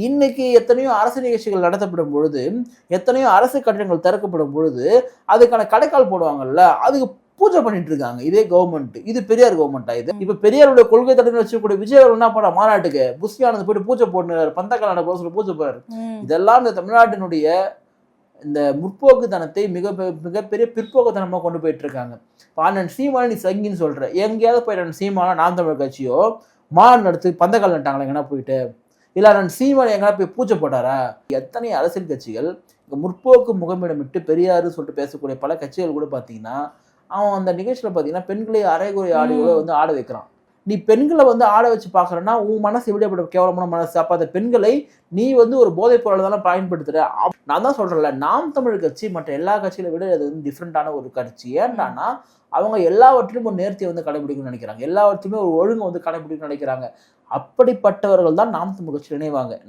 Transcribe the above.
இன்னைக்கு எத்தனையோ அரசு நிகழ்ச்சிகள் நடத்தப்படும் பொழுது, எத்தனையோ அரசு கட்டிடங்கள் திறக்கப்படும் பொழுது, அதுக்கான கடைக்கால் போடுவாங்கல்ல, அதுக்கு பூஜை பண்ணிட்டு இருக்காங்க இதே கவர்மெண்ட். இது பெரியார் கவர்மெண்டா இது? இப்ப பெரியாருடைய கொள்கை தடை வச்சுக்கூடிய விஜய் அவர்கள் என்ன பண்ண மாநாட்டுக்கு புஷ்டி ஆனந்த் போயிட்டு பூஜை போடுறாரு, பந்தக்காலான போல பூஜை போறாரு. இதெல்லாம் இந்த தமிழ்நாட்டினுடைய இந்த முற்போக்குத்தனத்தை மிகப்பெரிய பிற்போக்குத்தனமா கொண்டு போயிட்டு இருக்காங்க. அண்ணன் சீமானை நீ சங்கின்னு சொல்ற, எங்கேயாவது போயிட்டு அண்ணன் சீமானா நாம் தமிழர் கட்சியோ மாநாடு நடத்தி பந்தக்கால் நட்டாங்களா எங்கன்னா போயிட்டு, இல்ல அண்ணன் சீமான் எங்கன்னா போய் பூஜை போட்டாரா? எத்தனை அரசியல் கட்சிகள் இங்க முற்போக்கு முகமிடமிட்டு பெரியாரு சொல்லிட்டு பேசக்கூடிய பல கட்சிகள் கூட பாத்தீங்கன்னா, அவன் அந்த நிகழ்ச்சியில பாத்தீங்கன்னா பெண்களை அரைகுறை ஆடியோட வந்து ஆட வைக்கிறான். நீ பெண்களை வந்து ஆட வச்சு பாக்குறன்னா உன் மனசு எப்படிப்பட்ட கேவலமான மனசு? அப்ப அந்த பெண்களை நீ வந்து ஒரு போதைப் பொருள் தானே பயன்படுத்துற. நான் தான் சொல்றேன்ல, நாம் தமிழர் கட்சி மற்ற எல்லா கட்சிகளை விட அது வந்து டிஃப்ரெண்டான ஒரு கட்சி. ஏன்டானா அவங்க எல்லாவற்றிலும் ஒரு நேர்த்தியை வந்து கடைபிடிக்கணும்னு நினைக்கிறாங்க, எல்லாவற்றையுமே ஒரு ஒழுங்கு வந்து கடைபிடிக்கணும்னு நினைக்கிறாங்க. அப்படிப்பட்டவர்கள் தான் நாம் தமிழர் கட்சியில் இணைவாங்க.